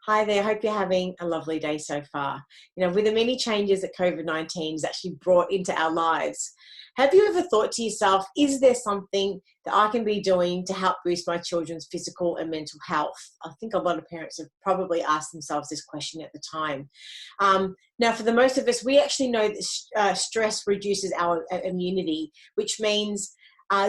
Hi there. Hope you're having a lovely day so far. With the many changes that COVID-19 has actually brought into our lives, have you ever thought to yourself, is there something that I can be doing to help boost my children's physical and mental health? I think a lot of parents have probably asked themselves this question at the time. Now, for the most of us, we actually know that stress reduces our immunity, which means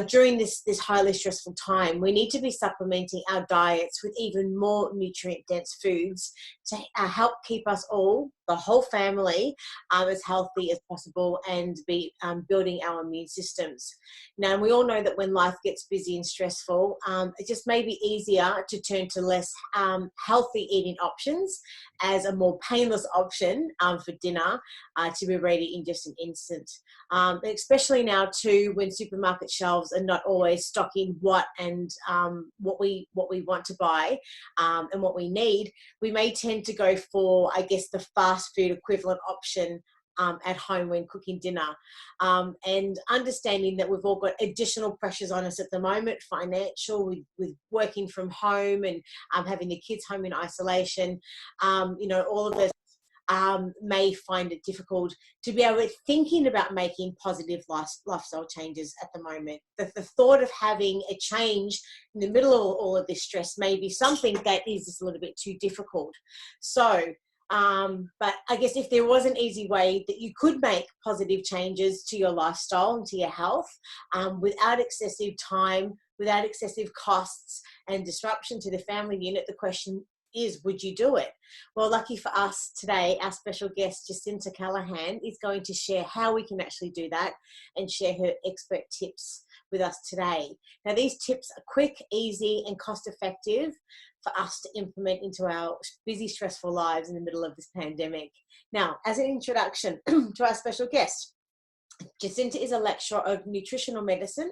during this highly stressful time, we need to be supplementing our diets with even more nutrient-dense foods to help keep us all, the whole family, as healthy as possible and be building our immune systems. Now, we all know that when life gets busy and stressful, it just may be easier to turn to less healthy eating options as a more painless option for dinner to be ready in just an instant. Especially now too, when supermarket shelves are not always stocking what we want to buy and what we need, we may tend to go for, I guess, the fast food equivalent option at home when cooking dinner, and understanding that we've all got additional pressures on us at the moment, financial, with working from home and having the kids home in isolation. All of this may find it difficult to be able to thinking about making positive lifestyle changes at the moment. The thought of having a change in the middle of all of this stress may be something that is just a little bit too difficult. But I guess if there was an easy way that you could make positive changes to your lifestyle and to your health without excessive time, without excessive costs and disruption to the family unit, the question is, would you do it? Well, lucky for us today, our special guest, Jacinta Callaghan, is going to share how we can actually do that and share her expert tips with us today. Now, these tips are quick, easy, and cost-effective for us to implement into our busy, stressful lives in the middle of this pandemic. Now, as an introduction to our special guest, Jacinta is a lecturer of nutritional medicine,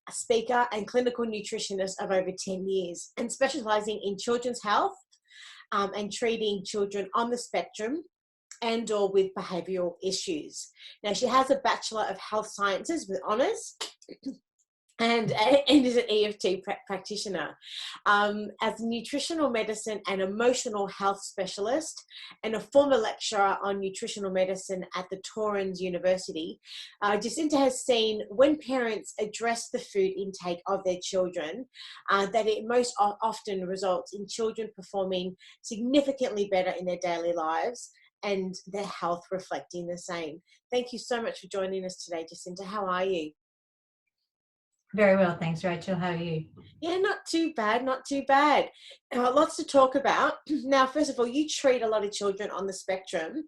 a speaker and clinical nutritionist of over 10 years, and specializing in children's health and treating children on the spectrum and or with behavioral issues. Now, she has a Bachelor of Health Sciences with honours and is an EFT practitioner. As a nutritional medicine and emotional health specialist and a former lecturer on nutritional medicine at the Torrens University, Jacinta has seen when parents address the food intake of their children, that it most often results in children performing significantly better in their daily lives and their health reflecting the same. Thank you so much for joining us today, Jacinta. How are you? Very well, thanks, Rachel. How are you? Yeah, not too bad, not too bad. Lots to talk about. Now, first of all, you treat a lot of children on the spectrum.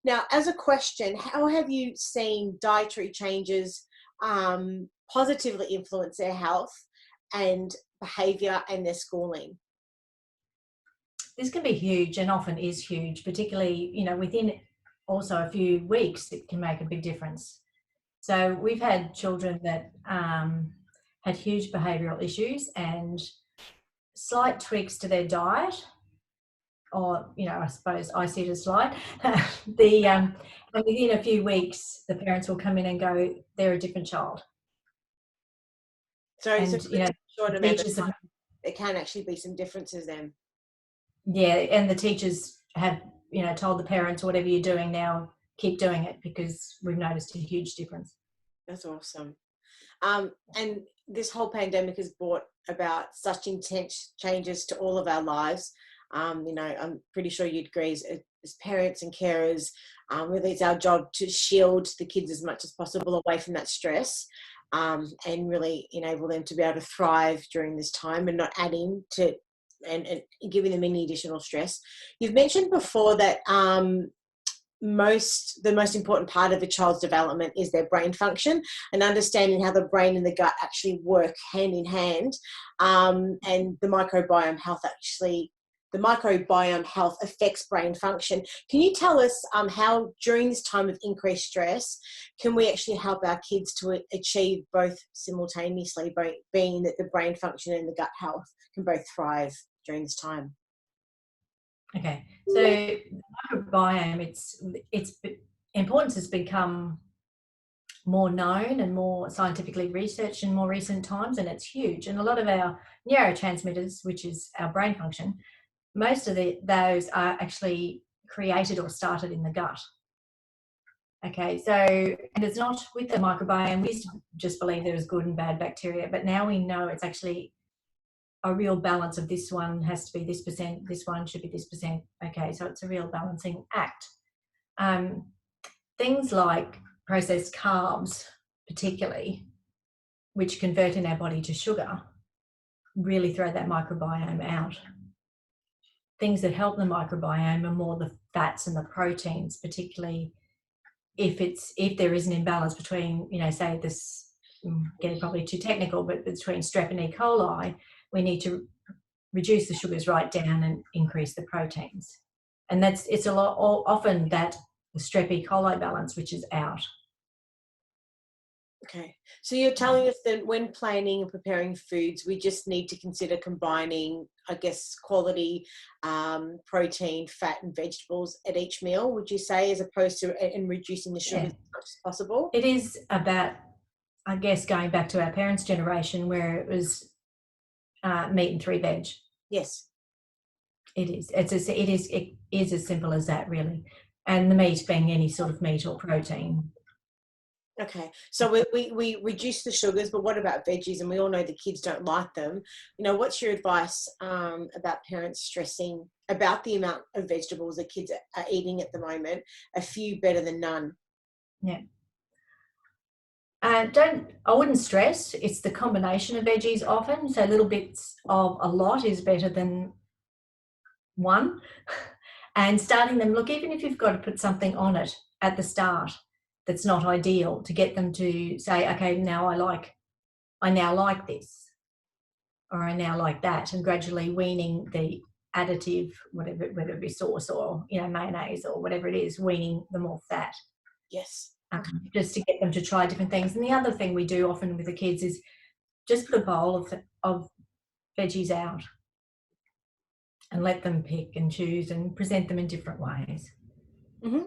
Now, as a question, how have you seen dietary changes positively influence their health and behaviour and their schooling? This can be huge and often is huge, particularly, within also a few weeks, it can make a big difference. So we've had children that had huge behavioural issues and slight tweaks to their diet, or, I suppose I see it as slight. And within a few weeks, the parents will come in and go, they're a different child. So short amount of time, there can actually be some differences then. Yeah, and the teachers have, told the parents, whatever you're doing now, keep doing it because we've noticed a huge difference. That's awesome. And this whole pandemic has brought about such intense changes to all of our lives. I'm pretty sure you'd agree as parents and carers, really it's our job to shield the kids as much as possible away from that stress, and really enable them to be able to thrive during this time and not adding to and giving them any additional stress. You've mentioned before that the most important part of a child's development is their brain function and understanding how the brain and the gut actually work hand in hand, and the microbiome health affects brain function. Can you tell us how during this time of increased stress can we actually help our kids to achieve both simultaneously, being that the brain function and the gut health can both thrive during this time? Okay, so the microbiome, its importance has become more known and more scientifically researched in more recent times, and it's huge. And a lot of our neurotransmitters, which is our brain function, most of those are actually created or started in the gut. Okay, so, and it's not with the microbiome. We used to just believe there was good and bad bacteria, but now we know it's actually a real balance of this one has to be this percent, this one should be this percent. Okay, so it's a real balancing act. Things like processed carbs, particularly, which convert in our body to sugar, really throw that microbiome out. Things that help the microbiome are more the fats and the proteins, particularly if there is an imbalance between, say this, getting probably too technical, but between strep and E. coli, we need to reduce the sugars right down and increase the proteins. And it's a lot often that the strep E. coli balance, which is out. Okay, so you're telling us that when planning and preparing foods, we just need to consider combining, I guess, quality protein, fat and vegetables at each meal, would you say, as opposed to and reducing the sugar as much as possible? It is about, I guess, going back to our parents' generation where it was meat and 3 veg. Yes. It is. It is as simple as that, really. And the meat being any sort of meat or protein. Okay, so we reduce the sugars, but what about veggies? And we all know the kids don't like them. What's your advice about parents stressing about the amount of vegetables the kids are eating at the moment? A few better than none. Yeah. I wouldn't stress. It's the combination of veggies often. So little bits of a lot is better than one. And starting them, look, even if you've got to put something on it at the start that's not ideal, to get them to say, okay, now I now like this, or I now like that, and gradually weaning the additive, whether it be sauce or mayonnaise or whatever it is, weaning them off that. Yes. Just to get them to try different things. And the other thing we do often with the kids is just put a bowl of veggies out and let them pick and choose and present them in different ways. Mm-hmm.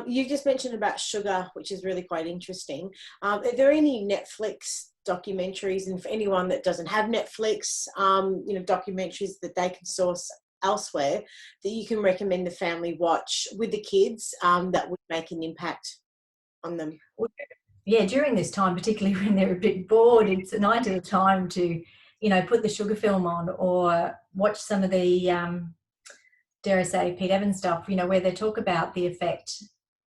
You just mentioned about sugar, which is really quite interesting. Are there any Netflix documentaries, and for anyone that doesn't have Netflix, documentaries that they can source elsewhere that you can recommend the family watch with the kids that would make an impact on them? Yeah, during this time, particularly when they're a bit bored, it's an ideal time to, put the sugar film on or watch some of the, dare I say, Pete Evans stuff, where they talk about the effect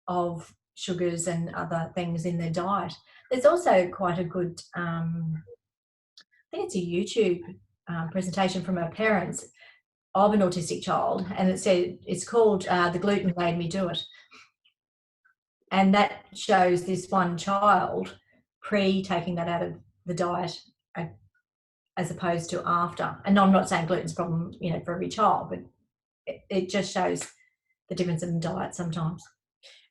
of sugars and other things in their diet. There's also quite a good, I think it's a YouTube presentation from our parents of an autistic child, and it's called The Gluten Made Me Do It. And that shows this one child taking that out of the diet as opposed to after. And I'm not saying gluten's a problem, for every child, but it just shows the difference in diet sometimes.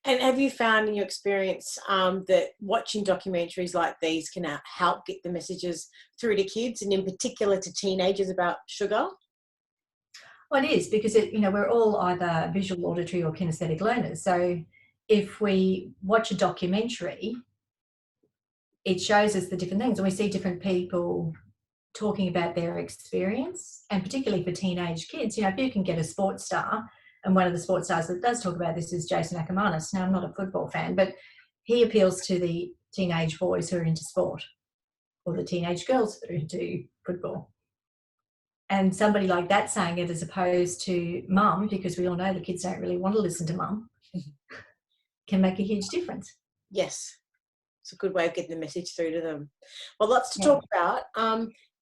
And have you found in your experience that watching documentaries like these can help get the messages through to kids, and in particular to teenagers, about sugar? Well, it is, because we're all either visual, auditory or kinesthetic learners. So if we watch a documentary, it shows us the different things, and we see different people talking about their experience. And particularly for teenage kids, if you can get a sports star, and one of the sports stars that does talk about this is Jason Callaghan. Now, I'm not a football fan, but he appeals to the teenage boys who are into sport, or the teenage girls who are into football. And somebody like that saying it as opposed to mum, because we all know the kids don't really want to listen to mum, can make a huge difference. Yes. It's a good way of getting the message through to them. Well, lots to talk about.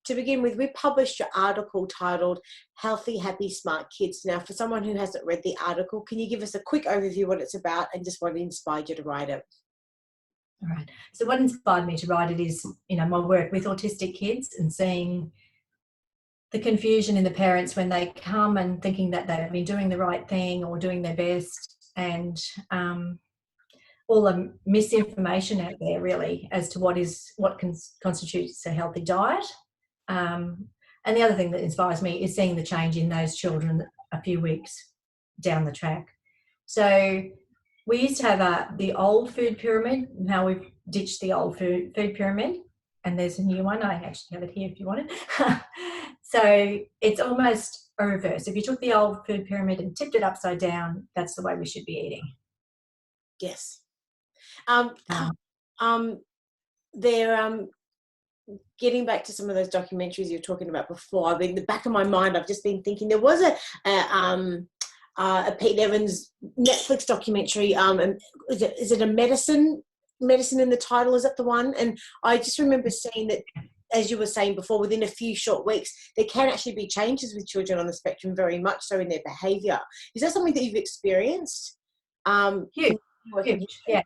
To begin with, we published your article titled Healthy, Happy, Smart Kids. Now, for someone who hasn't read the article, can you give us a quick overview of what it's about and just what inspired you to write it? All right. So what inspired me to write it is, my work with autistic kids and seeing the confusion in the parents when they come and thinking that they've been doing the right thing or doing their best, and all the misinformation out there really as to what constitutes a healthy diet. And the other thing that inspires me is seeing the change in those children a few weeks down the track. So we used to have the old food pyramid. Now we've ditched the old food pyramid, and there's a new one. I actually have it here if you want it. So it's almost a reverse. If you took the old food pyramid and tipped it upside down, that's the way we should be eating. Yes. Um, They're getting back to some of those documentaries you were talking about before. I mean, in the back of my mind, I've just been thinking there was a Pete Evans Netflix documentary. And is it a medicine in the title? Is that the one? And I just remember seeing that, as you were saying before, within a few short weeks, there can actually be changes with children on the spectrum, very much so in their behaviour. Is that something that you've experienced? Huge, yeah.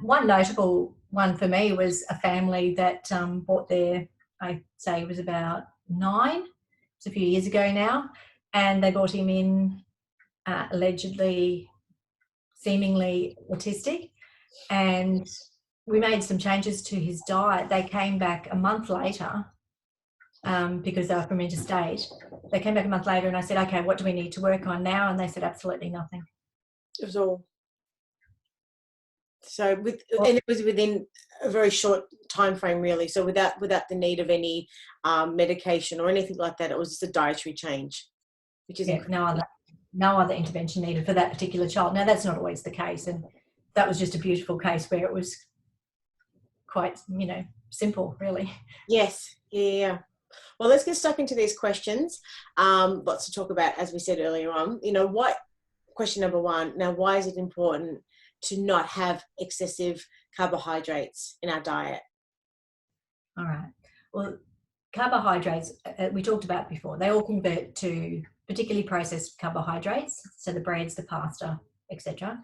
One notable one for me was a family that bought their, I say it was about 9, it's a few years ago now, and they brought him in allegedly, seemingly autistic, and we made some changes to his diet. They came back a month later because they were from interstate. They came back a month later and I said, okay, what do we need to work on now? And they said absolutely nothing. It was all. So and it was within a very short time frame, really. So without the need of any medication or anything like that, it was just a dietary change, which is no other intervention needed for that particular child. Now that's not always the case, and that was just a beautiful case where it was quite, simple, really. Yes, yeah. Well, let's get stuck into these questions. Lots to talk about, as we said earlier on. Question number 1. Now, why is it important to not have excessive carbohydrates in our diet? All right. Well, carbohydrates, we talked about before, they all convert to particularly processed carbohydrates, so the breads, the pasta, etc.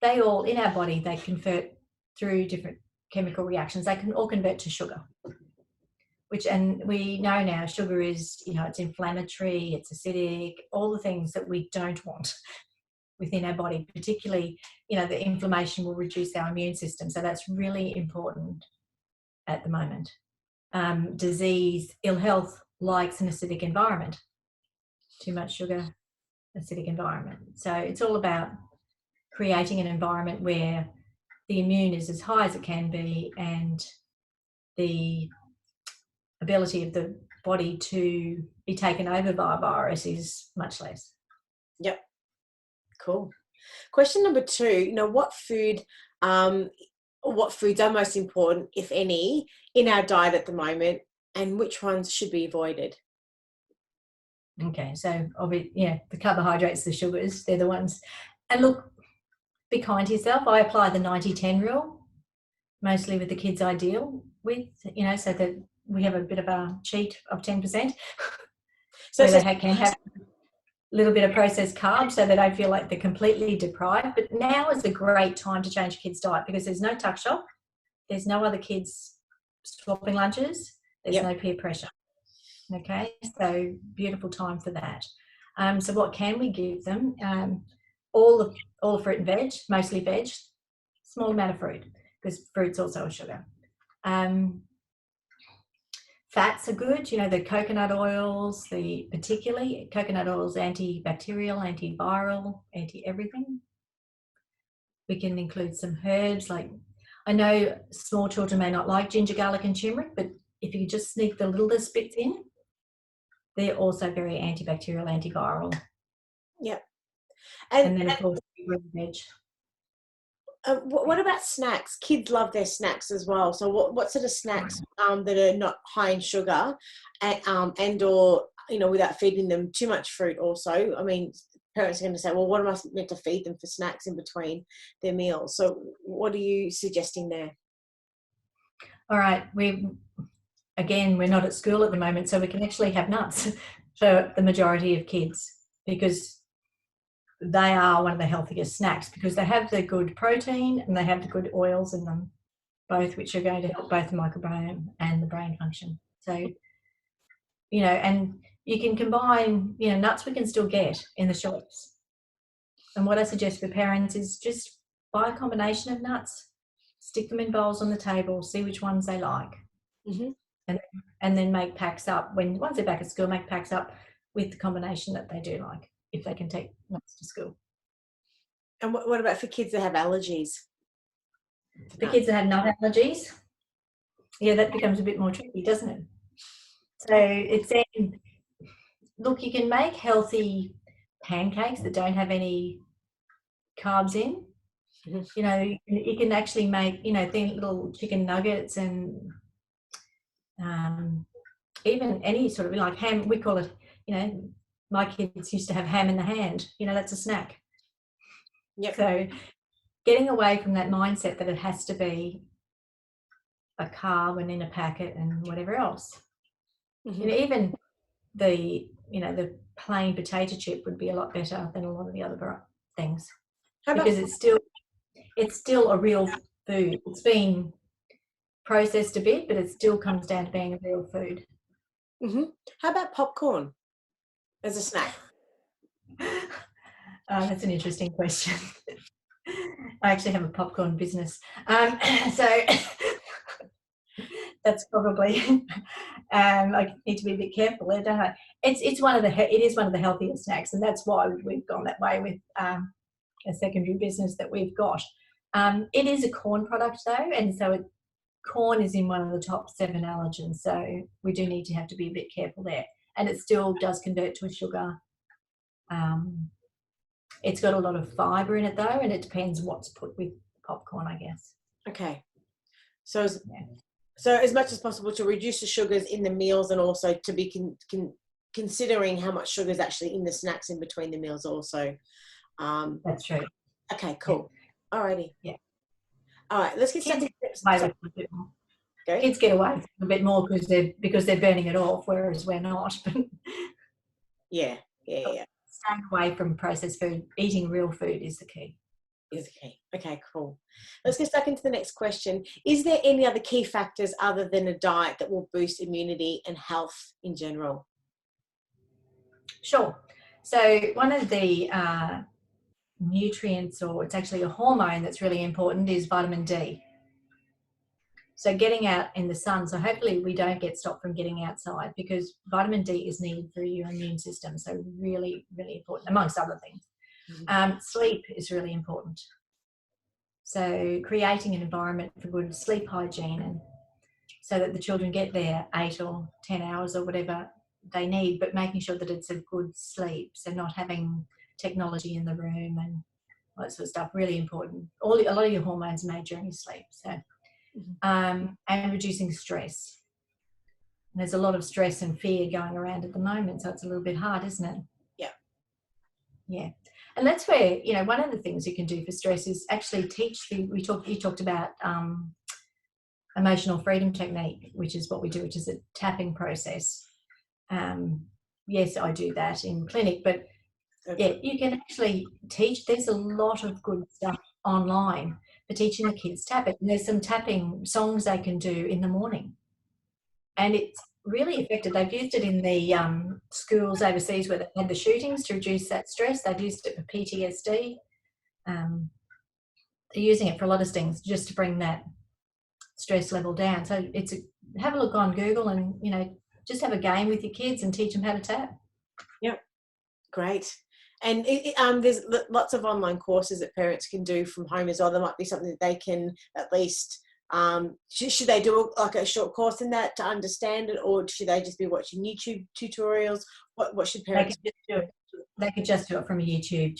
They all, in our body, they convert through different chemical reactions. They can all convert to sugar, and we know now sugar is, it's inflammatory, it's acidic, all the things that we don't want within our body, particularly, the inflammation will reduce our immune system. So that's really important at the moment. Disease, ill health likes an acidic environment. Too much sugar, acidic environment. So it's all about creating an environment where the immune is as high as it can be and the ability of the body to be taken over by a virus is much less. Yep. Cool. Question number 2, what foods are most important, if any, in our diet at the moment, and which ones should be avoided? Okay, so the carbohydrates, the sugars, they're the ones. And look, be kind to yourself. I apply the 90-10 rule, mostly with the kids I deal with, so that we have a bit of a cheat of 10%. So they can have a little bit of processed carbs so they don't feel like they're completely deprived. But now is a great time to change kids' diet because there's no tuck shop, there's no other kids swapping lunches, there's no peer pressure. Okay, so beautiful time for that. So what can we give them? All the fruit and veg, mostly veg, small amount of fruit because fruit's also a sugar. Fats are good, the coconut oils, particularly coconut oils, antibacterial, antiviral, anti-everything. We can include some herbs, like I know small children may not like ginger, garlic and turmeric, but if you just sneak the littlest bits in, they're also very antibacterial, antiviral. Yep. And then, of course, veg. What about snacks? Kids love their snacks as well. So what sort of snacks that are not high in sugar and or, without feeding them too much fruit also? I mean, parents are going to say, well, what am I meant to feed them for snacks in between their meals? So what are you suggesting there? All right. We're not at school at the moment, so we can actually have nuts for the majority of kids because they are one of the healthiest snacks because they have the good protein and they have the good oils in them, both which are going to help both the microbiome and the brain function. So, and you can combine, nuts we can still get in the shops. And what I suggest for parents is just buy a combination of nuts, stick them in bowls on the table, see which ones they like. Mm-hmm. And then make packs up. Once they're back at school, make packs up with the combination that they do like, if they can take nuts to school. And what about for kids that have allergies? For kids that have nut allergies, that becomes a bit more tricky, doesn't it? So it's look, you can make healthy pancakes that don't have any carbs in. You know, you can actually make, you know, thin little chicken nuggets and even any sort of like ham. We call it, you know, my kids used to have ham in the hand. You know, that's a snack. Yep. So getting away from that mindset that it has to be a carb and in a packet and whatever else. You know, even the, you know, the plain potato chip would be a lot better than a lot of the other things, because it's still a real food. It's been processed a bit, but it still comes down to being a real food. How about popcorn as a snack? That's an interesting question. I actually have a popcorn business, so that's probably I need to be a bit careful there, don't I? It is one of the healthier snacks, and that's why we've gone that way with a secondary business that we've got. It is a corn product though, and so corn is in one of the top 7 allergens, so we do need to have to be a bit careful there. And it still does convert to a sugar. It's got a lot of fibre in it though, and it depends what's put with popcorn, I guess. Okay. So as much as possible to reduce the sugars in the meals, and also to be considering how much sugar is actually in the snacks in between the meals also. That's true. Okay, cool. Yeah. Alrighty. Yeah. All right, let's get started. Kids get away with a bit more because they're burning it off, whereas we're not. Yeah. Staying away from processed food, eating real food is the key. Okay, cool. Let's get stuck into the next question. Is there any other key factors other than a diet that will boost immunity and health in general? Sure. So one of the nutrients, or it's actually a hormone that's really important, is vitamin D. So getting out in the sun, so hopefully we don't get stopped from getting outside, because vitamin D is needed for your immune system. So really, really important, amongst other things. Sleep is really important. So creating an environment for good sleep hygiene, and so that the children get their 8 or 10 hours or whatever they need, but making sure that it's a good sleep. So not having technology in the room and all that sort of stuff, really important. A lot of your hormones are made during your sleep. So, and reducing stress. There's a lot of stress and fear going around at the moment, so it's a little bit hard, isn't it? Yeah. And that's where, you know, one of the things you can do for stress is actually teach you talked about emotional freedom technique, which is what we do, which is a tapping process. Yes, I do that in clinic, but yeah, you can actually teach. There's a lot of good stuff online for teaching the kids tapping. There's some tapping songs they can do in the morning, and it's really effective. They've used it in the schools overseas where they've had the shootings to reduce that stress. They've used it for PTSD. They're using it for a lot of things just to bring that stress level down. So have a look on Google, and, you know, just have a game with your kids and teach them how to tap. Yep, great. And there's lots of online courses that parents can do from home as well. There might be something that they can at least, should they do like a short course in that to understand it, or should they just be watching YouTube tutorials? What should parents do? They could just do it from a YouTube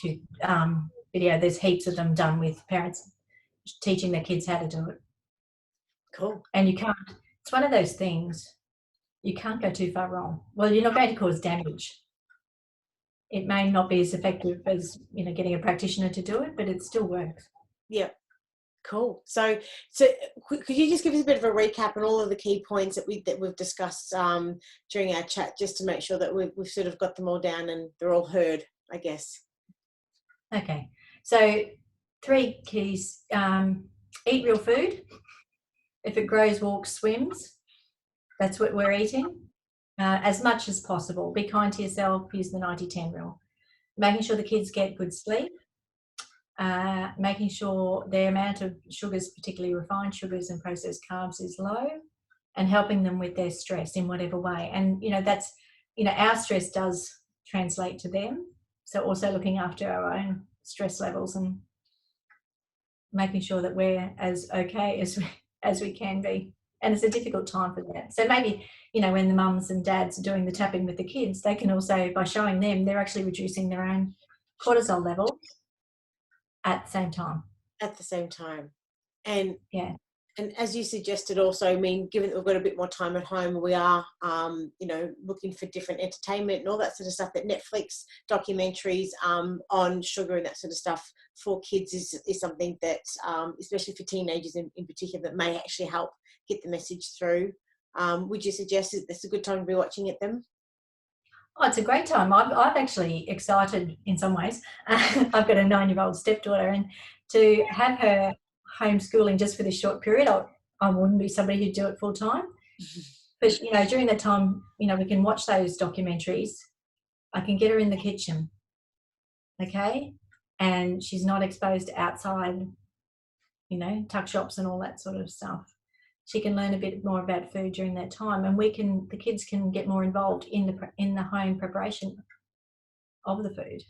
video. There's heaps of them done with parents teaching their kids how to do it. Cool. And it's one of those things, you can't go too far wrong. Well, you're not going to cause damage. It may not be as effective as, you know, getting a practitioner to do it, but it still works. Yeah. Cool. So could you just give us a bit of a recap on all of the key points that we've discussed during our chat, just to make sure that we've sort of got them all down and they're all heard, I guess. Okay. So 3 keys: eat real food. If it grows, walks, swims, that's what we're eating. As much as possible. Be kind to yourself. Use the 90-10 rule. Making sure the kids get good sleep. Making sure their amount of sugars, particularly refined sugars and processed carbs, is low, and helping them with their stress in whatever way. And, you know, that's, you know, our stress does translate to them. So also looking after our own stress levels and making sure that we're as okay as we can be and it's a difficult time for them. So maybe, you know, when the mums and dads are doing the tapping with the kids, they can also, by showing them, they're actually reducing their own cortisol level at the same time. At the same time. And Yeah. and as you suggested also, I mean, given that we've got a bit more time at home, we are, you know, looking for different entertainment and all that sort of stuff. That Netflix documentaries on sugar and that sort of stuff for kids is something that, especially for teenagers in particular, that may actually help get the message through. Would you suggest that it's a good time to be watching it then? Oh, it's a great time. I've actually excited in some ways. I've got a 9-year-old stepdaughter, and to have her homeschooling just for this short period, I wouldn't be somebody who'd do it full time. But, you know, during that time, you know, we can watch those documentaries. I can get her in the kitchen, okay? And she's not exposed to outside, you know, tuck shops and all that sort of stuff. She can learn a bit more about food during that time, and the kids can get more involved in the home preparation of the food,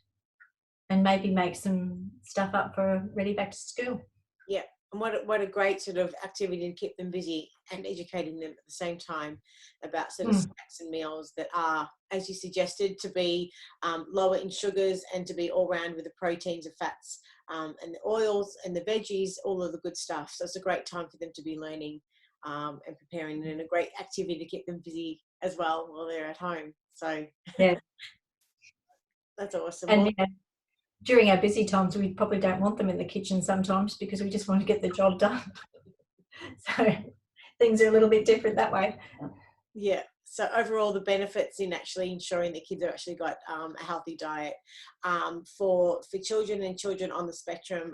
and maybe make some stuff up for ready back to school. Yeah, and what a great sort of activity to keep them busy and educating them at the same time about sort of snacks and meals that are, as you suggested, to be lower in sugars and to be all round with the proteins and fats and the oils and the veggies, all of the good stuff. So it's a great time for them to be learning and preparing, and a great activity to keep them busy as well while they're at home. So Yeah, that's awesome. and you know, during our busy times, we probably don't want them in the kitchen sometimes because we just want to get the job done. So things are a little bit different that way. Yeah. So overall, the benefits in actually ensuring that kids have actually got a healthy diet for children and children on the spectrum,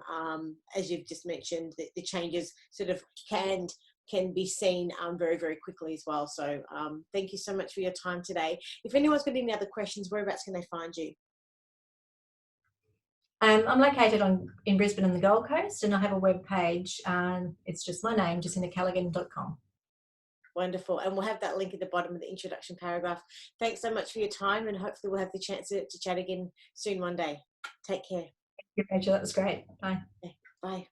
as you've just mentioned, the changes sort of can be seen very, very quickly as well. So thank you so much for your time today. If anyone's got any other questions, whereabouts can they find you? I'm located in Brisbane and the Gold Coast, and I have a web page. It's just my name, jacintacallaghan.com. Wonderful. And we'll have that link at the bottom of the introduction paragraph. Thanks so much for your time, and hopefully we'll have the chance to chat again soon one day. Take care. Thank you, Rachel. That was great. Bye. Okay, bye.